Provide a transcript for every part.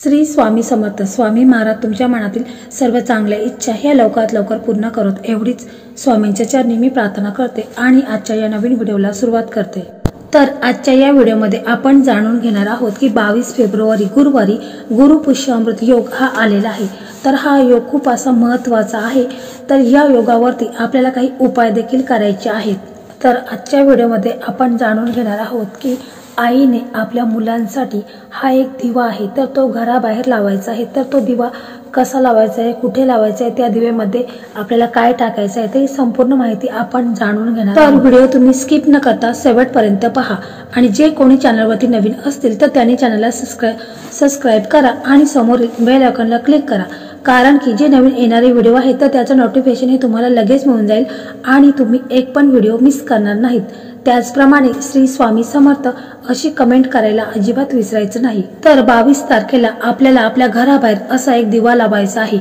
श्री स्वामी समर्थ. स्वामी महाराज तुमच्या मनातील सर्व चांगल्या इच्छा ह्या लवकरात लवकर पूर्ण करत, एवढीच स्वामींच्या चरणी मी प्रार्थना करते आणि आजच्या या नवीन व्हिडिओला सुरुवात करते. तर आजच्या या व्हिडिओमध्ये आपण जाणून घेणार आहोत की 22 फेब्रुवारी गुरुवारी गुरुपुष्य अमृत योग हा आलेला आहे. तर हा योग खूप असा महत्त्वाचा आहे. तर या योगावरती आपल्याला काही उपाय देखील करायचे आहेत. तर आजच्या व्हिडिओमध्ये आपण जाणून घेणार आहोत की आईने आपल्या मुलांसाठी हा एक दिवा आहे, तर तो घराबाहेर लावायचा आहे. तर तो दिवा कसा लावायचा आहे, कुठे लावायचा आहे, त्या दिव्यामध्ये आपल्याला काय टाकायचं आहे, ते संपूर्ण माहिती आपण जाणून घेणार. तर व्हिडिओ तुम्ही स्किप न करता शेवटपर्यंत पहा. आणि जे कोणी चॅनलवरती नवीन असतील तर त्यांनी चॅनलला सबस्क्राईब करा आणि समोरील बेल आयकॉनला क्लिक करा, कारण की जे नवीन येणारे व्हिडिओ आहेत तर त्याचं नोटिफिकेशन हे तुम्हाला लगेच मिळून जाईल आणि तुम्ही एक पण व्हिडिओ मिस करणार नाहीत. त्याचप्रमाणे श्री स्वामी समर्थ अशी कमेंट करायला अजिबात विसरायचं नाही. तर 22 तारखेला आपल्याला आपल्या घराबाहेर असा एक दिवा लावायचा आहे.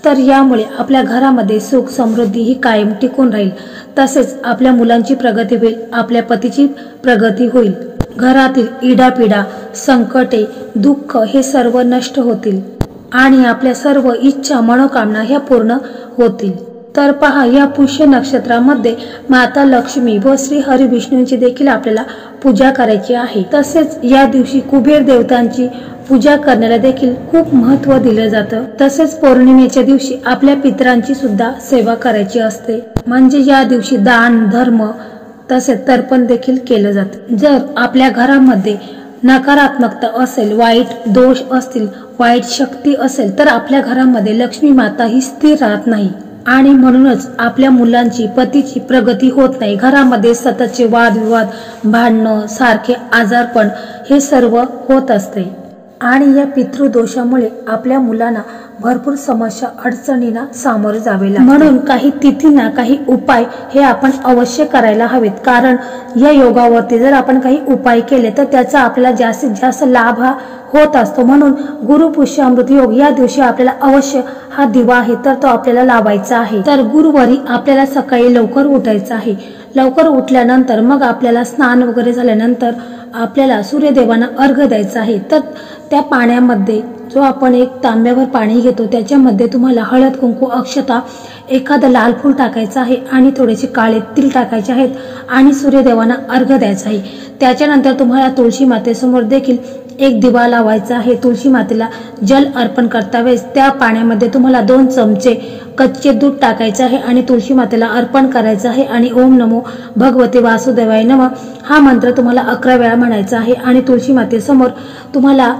तर यामुळे आपल्या घरामध्ये सुख समृद्धी ही कायम टिकून राहील. तसेच आपल्या मुलांची प्रगती होईल, आपल्या पतीची प्रगती होईल, घरातील इडापिडा, संकटे, दुःख हे सर्व नष्ट होतील आणि आपल्या सर्व इच्छा मनोकामना ह्या पूर्ण होतील. तर पहा, या पुष्य नक्षत्रामध्ये माता लक्ष्मी व श्री हरी विष्णूंची देखील आपल्याला पूजा करायची आहे. तसेच या दिवशी कुबेर देवतांची पूजा करण्याला देखील खूप महत्त्व दिलं जातं. तसेच पौर्णिमेच्या दिवशी आपल्या पितरांची सुद्धा सेवा करायची असते. म्हणजे या दिवशी दान धर्म तसेच तर्पण देखील केलं जातं. जर आपल्या घरामध्ये नकारात्मकता असेल, वाईट दोष असतील, वाईट शक्ती असेल, तर आपल्या घरामध्ये लक्ष्मी माता ही स्थिर राहत नाही आणि म्हणूनच आपल्या मुलांची पतीची प्रगती होत नाही. घरामध्ये सततचे वादविवाद, भांडणं, सारखे आजारपण हे सर्व होत असते आणि या पितृदोषामुळे आपल्या मुलांना भरपूर समस्या अडचणींना सामोरे जावे लागते. म्हणून काही तिथींना काही उपाय हे आपण अवश्य करायला हवेत, कारण या योगावरती जर आपण काही उपाय केले तर त्याचा आपल्याला जास्तीत जास्त लाभ हा होत असतो. म्हणून गुरुपुष्य अमृत योग या दिवशी आपल्याला अवश्य हा दिवा आहे तर तो आपल्याला लावायचा आहे. तर गुरुवारी आपल्याला सकाळी लवकर उठायचं आहे. लवकर उठल्यानंतर मग आपल्याला स्नान वगैरे झाल्यानंतर आपल्याला सूर्यदेवांना अर्घ्य द्यायचा आहे. तर त्या पाण्यामध्ये जो आपण एक तांब्यावर पाणी घेतो त्याच्यामध्ये तुम्हाला हळद कुंकू अक्षता एखादं लाल फूल टाकायचं आहे आणि थोडेसे काळे तिल टाकायचे आहेत आणि सूर्यदेवांना अर्घ्य द्यायचा आहे. त्याच्यानंतर तुम्हाला तुळशी मातेसमोर देखील एक दिवा लावायचा आहे. तुळशी मातेला जल अर्पण करता वेळेस त्या पाण्यामध्ये तुम्हाला 2 चमचे कच्चे दूध टाकायचे आहे आणि तुळशी मातेला अर्पण करायचं आहे आणि ओम नमो भगवते वासुदेवाय नमः हा मंत्र तुम्हाला 11 वेळा म्हणायचा आहे आणि तुळशी मातेसमोर तुम्हाला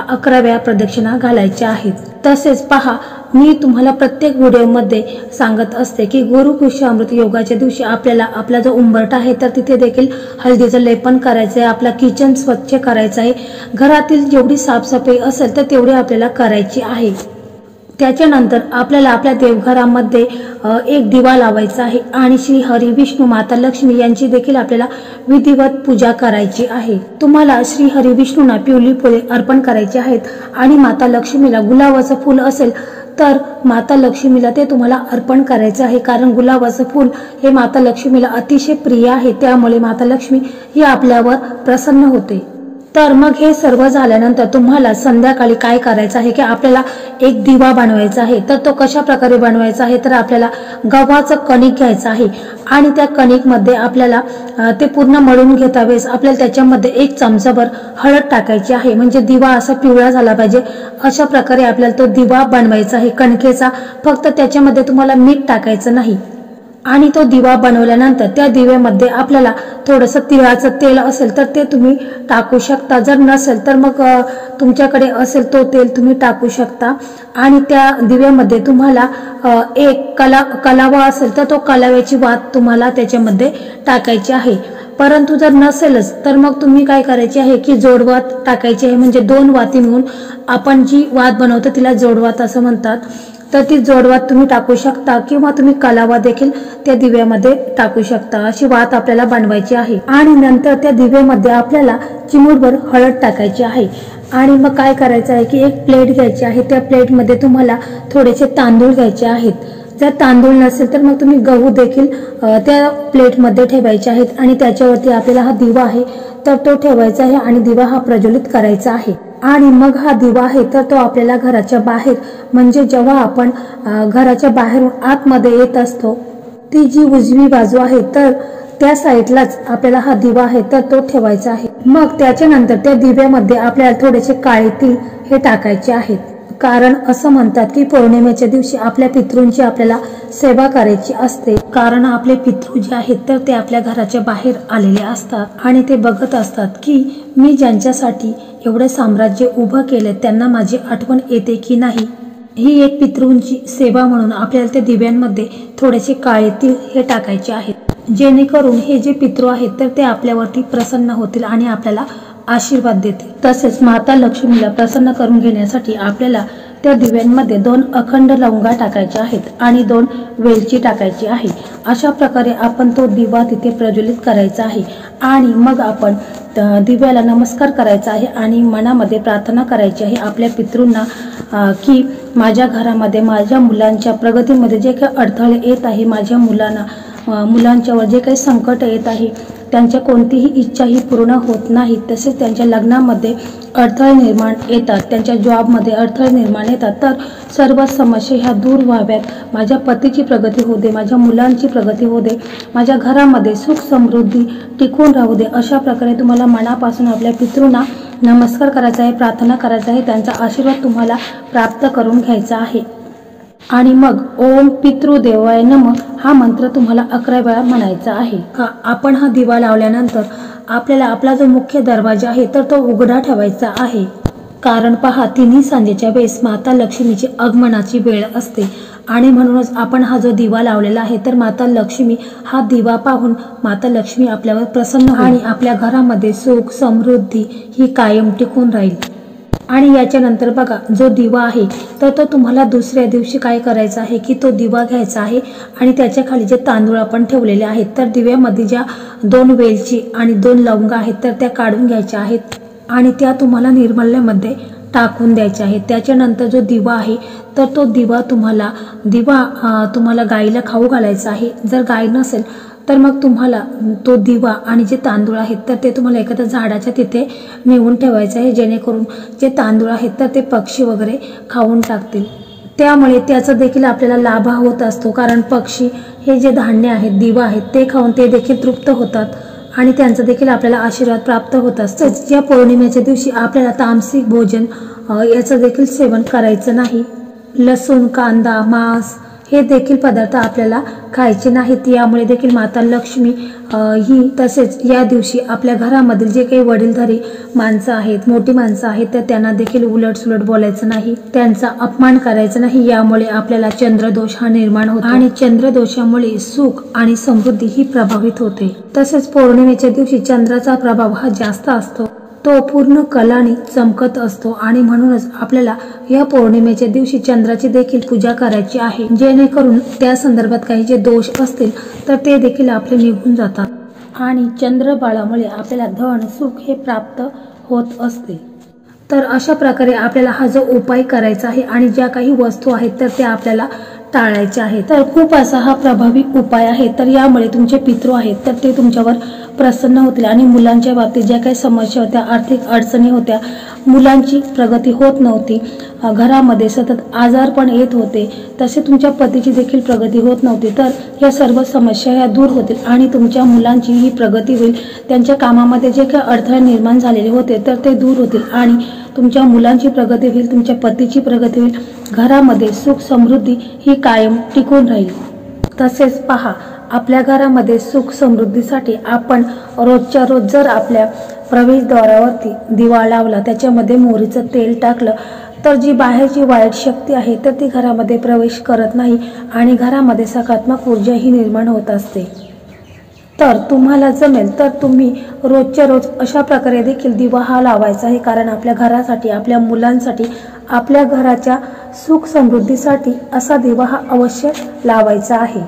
11 वेळा प्रदक्षिणा घालायच्या आहेत. तसेच पहा, मी तुम्हाला प्रत्येक व्हिडिओमध्ये सांगत असते की गुरुपुष्य अमृत योगाच्या दिवशी आपल्याला आपला जो उंबरठा आहे तर तिथे देखील हळदीचं लेपन करायचं आहे, आपला किचन स्वच्छ करायचं आहे, घरातील जेवढी साफसफाई असेल तर तेवढी आपल्याला करायची आहे. त्याच्यानंतर आपल्याला आपल्या देवघरामध्ये एक दिवा लावायचा आहे आणि श्री हरी विष्णू माता लक्ष्मी यांची देखील आपल्याला विधिवत पूजा करायची आहे. तुम्हाला श्री हरी विष्णूंना पिवळी फुले अर्पण करायची आहेत आणि माता लक्ष्मीला गुलाबाचं फूल असेल तर माता लक्ष्मीला ते तुम्हाला अर्पण करायचं आहे, कारण गुलाबाचं फूल हे माता लक्ष्मीला अतिशय प्रिय आहे. त्यामुळे माता लक्ष्मी ही आपल्यावर प्रसन्न होते. तर मग हे सर्व झाल्यानंतर तुम्हाला संध्याकाळी काय करायचं आहे की आपल्याला एक दिवा बनवायचा आहे. तर तो कशा प्रकारे बनवायचा आहे, तर आपल्याला गव्हाचं कणिक घ्यायचं आहे आणि त्या कणिकमध्ये आपल्याला ते पूर्ण मळून घेता वेळेस आपल्याला त्याच्यामध्ये 1 चमचाभर हळद टाकायची आहे. म्हणजे दिवा असा पिवळा झाला पाहिजे. अशा प्रकारे आपल्याला तो दिवा बनवायचा आहे कणकेचा. फक्त त्याच्यामध्ये तुम्हाला मीठ टाकायचं नाही. आणि तो दिवा बनवल्यानंतर त्या दिव्यामध्ये आपल्याला थोडंसं तिळाचं तेल असेल तर ते तुम्ही टाकू शकता. जर नसेल तर मग तुमच्याकडे असेल तो तेल तुम्ही टाकू शकता. आणि त्या दिव्यामध्ये तुम्हाला एक कलावा असेल तर तो कलाव्याची वात तुम्हाला त्याच्यामध्ये टाकायची आहे. परंतु जर नसेलच तर मग तुम्ही काय करायचे आहे की जोडवात टाकायची आहे. म्हणजे 2 वाती मिळून आपण जी वात बनवतो तिला जोडवात असं म्हणतात. तर ती जोडवात तुम्ही टाकू शकता किंवा तुम्ही कलावा देखील त्या दिव्यामध्ये टाकू शकता. अशी वात आपल्याला बनवायची आहे. आणि नंतर त्या दिव्यामध्ये आपल्याला चिमूटभर हळद टाकायची आहे. आणि मग काय करायचं आहे की एक प्लेट घ्यायची आहे. त्या प्लेटमध्ये तुम्हाला थोडेसे तांदूळ घ्यायचे आहेत. जर तांदूळ नसेल तर मग तुम्ही गहू देखील त्या प्लेटमध्ये ठेवायचे आहेत आणि त्याच्यावरती आपल्याला हा दिवा आहे तर तो ठेवायचा आहे आणि दिवा हा प्रज्वलित करायचा आहे. आणि मग हा दिवा आहे तर तो आपल्याला घराच्या बाहेर म्हणजे जेव्हा आपण घराच्या बाहेरून आतमध्ये येत असतो ती जी उजवी बाजू आहे तर त्या साईडलाच आपल्याला हा दिवा आहे तर तो ठेवायचा आहे। मग त्याच्यानंतर त्या दिव्यामध्ये आपल्याला थोडेसे काळे तीळ हे टाकायचे आहेत, कारण असं म्हणतात की पौर्णिमेच्या दिवशी आपल्या पितृंची आपल्याला सेवा करायची असते, कारण आपले पितृ जे आहेत तर ते आपल्या घराच्या बाहेर आलेले असतात आणि ते बघत असतात की मी ज्यांच्यासाठी एवढे साम्राज्य उभं केले त्यांना माझी आठवण येते की नाही। ही एक पितृंची सेवा म्हणून आपल्याला त्या दिव्यांमध्ये थोडेसे काळे तीळ हे टाकायचे आहेत, जेणेकरून हे जे पितृ आहेत तर ते आपल्यावरती प्रसन्न होतील आणि आपल्याला आशीर्वाद देतील। तसेच माता लक्ष्मीला प्रसन्न करून घेण्यासाठी आपल्याला त्या दिव्यांमध्ये 2 अखंड लवंगा टाकायच्या आहेत आणि 2 वेलची टाकायची आहे। अशा प्रकारे आपण तो दिवा तिथे प्रज्वलित करायचा आहे आणि मग आपण दिव्याला नमस्कार करायचा आहे आणि मनामध्ये प्रार्थना करायची आहे आपल्या पितृंना की माझ्या घरामध्ये माझ्या मुलांच्या प्रगतीमध्ये जे काही अडथळे येत आहे, माझ्या मुलांच्यावर जे काही संकट येत आहे, त्यांच्या कोणतीही इच्छा ही पूर्ण होत नाही, तसेच त्यांच्या लग्नामध्ये अडथळे निर्माण येतात, त्यांच्या जॉबमध्ये अडथळे निर्माण येतात, तर सर्व समस्या ह्या दूर व्हाव्यात, माझ्या पतीची प्रगती होऊ दे, माझ्या मुलांची प्रगती होऊ दे, माझ्या घरामध्ये सुख समृद्धी टिकून राहू दे। अशा प्रकारे तुम्हाला मनापासून आपल्या पितृंना नमस्कार करायचा आहे, प्रार्थना करायचा आहे, त्यांचा आशीर्वाद तुम्हाला प्राप्त करून घ्यायचा आहे। आणि मग ओम पितृदेवाय नमः हा मंत्र तुम्हाला 11 वेळा म्हणायचा आहे। आपण हा दिवा लावल्यानंतर आपल्याला आपला जो मुख्य दरवाजा आहे तर तो उघडा ठेवायचा आहे, कारण पहा तिन्ही सांजेच्या वेळेस माता लक्ष्मीची आगमनाची वेळ असते आणि म्हणूनच आपण हा जो दिवा लावलेला आहे तर माता लक्ष्मी हा दिवा पाहून माता लक्ष्मी आपल्यावर प्रसन्न होईल आणि आपल्या घरामध्ये सुख समृद्धी ही कायम टिकून राहील। आणि याच्यानंतर बघा जो दिवा आहे तर तो तुम्हाला दुसऱ्या दिवशी काय करायचा आहे की तो दिवा घ्यायचा आहे आणि त्याच्या खाली जे तांदूळ आपण ठेवलेले आहेत तर दिव्यामध्ये ज्या 2 वेलची आणि 2 लवंगा आहेत तर त्या काढून घ्यायच्या आहेत आणि त्या तुम्हाला निर्मल्यामध्ये टाकून द्यायच्या आहेत। त्याच्यानंतर जो दिवा आहे तर तो दिवा तुम्हाला गाईला खाऊ घालायचा आहे। जर गाय नसेल तर मग तुम्हाला तो दिवा आणि जे तांदूळ आहेत तर ते तुम्हाला एखाद्या झाडाच्या तिथे नेऊन ठेवायचं आहे, जेणेकरून जे तांदूळ आहेत तर ते पक्षी वगैरे खाऊन टाकतील, त्यामुळे त्याचा देखील आपल्याला लाभ होत असतो, कारण पक्षी हे जे धान्य आहेत दिवा आहेत ते खाऊन ते देखील तृप्त होतात आणि त्यांचा देखील आपल्याला आशीर्वाद प्राप्त होत असतो। या पौर्णिमेच्या दिवशी आपल्याला तामसिक भोजन याचं देखील सेवन करायचं नाही, लसूण कांदा मांस हे देखील पदार्थ आपल्याला खायचे नाहीत, यामुळे देखील माता लक्ष्मी ही तसेच या दिवशी आपल्या घरामधील जे काही वडीलधारी माणसं आहेत मोठी माणसं आहेत तर त्यांना देखील उलटसुलट बोलायचं नाही, त्यांचा अपमान करायचा नाही, यामुळे आपल्याला चंद्रदोष हा निर्माण होतो आणि चंद्रदोषामुळे सुख आणि समृद्धी ही प्रभावित होते। तसेच पौर्णिमेच्या दिवशी चंद्राचा प्रभाव हा जास्त असतो, तो पूर्ण कलाने चमकत असतो आणि म्हणूनच आपल्याला या पौर्णिमेच्या दिवशी चंद्राची देखील पूजा करायची आहे, जेणेकरून त्या संदर्भात काही जे दोष असतील तर ते देखील आपले निघून जातात आणि चंद्रबाळामुळे आपल्याला धन सुख हे प्राप्त होत असते। तर अशा प्रकारे आपल्याला हा जो उपाय करायचा आहे आणि ज्या काही वस्तू आहेत तर त्या आपल्याला टाळायच्या आहेत। तर खूप असा हा प्रभावी उपाय आहे, तर यामुळे तुमचे पितृ आहेत तर ते तुमच्यावर प्रसन्न होतील आणि मुलांच्या बाबतीत ज्या काही समस्या होत्या, आर्थिक अडचणी होत्या, मुलांची प्रगती होत नव्हती, घरामध्ये सतत आजारपण येत होते, तसे तुमच्या पतीची देखील प्रगती होत नव्हती, तर या सर्व समस्या ह्या दूर होतील आणि तुमच्या मुलांची ही प्रगती होईल, त्यांच्या कामामध्ये जे काही अडथळे निर्माण झालेले होते तर ते दूर होतील आणि तुमच्या मुलांची प्रगती होईल, तुमच्या पतीची प्रगती होईल, घरामध्ये सुख समृद्धी ही कायम टिकून राहील। तसेच पहा आपल्या घरामध्ये सुख समृद्धीसाठी आपण रोजच्या रोज जर आपल्या प्रवेशद्वारावरती दिवा लावला, त्याच्यामध्ये मोहरीचं तेल टाकलं तर जी बाहेरची वाईट शक्ती आहे तर ती घरामध्ये प्रवेश करत नाही आणि घरामध्ये सकारात्मक ऊर्जा ही निर्माण होत असते। तर तुम्हाला जमेल तर तुम्ही रोजच्या रोज अशा प्रकारे देखील दिवा हा लावायचा आहे, कारण आपल्या घरासाठी आपल्या मुलांसाठी आपल्या घराच्या सुख समृद्धीसाठी असा दिवा हा अवश्य लावायचा आहे।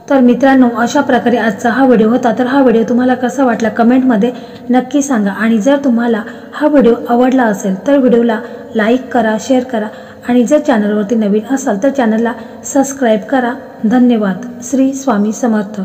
तर मित्रांनो अशा प्रकारे आजचा हा व्हिडिओ होता, तर हा व्हिडिओ तुम्हाला कसा वाटला कमेंटमध्ये नक्की सांगा आणि जर तुम्हाला हा व्हिडिओ आवडला असेल तर व्हिडिओला लाईक करा, शेअर करा आणि जर चॅनलवरती नवीन असाल तर चॅनलला सबस्क्राईब करा। धन्यवाद। श्री स्वामी समर्थ।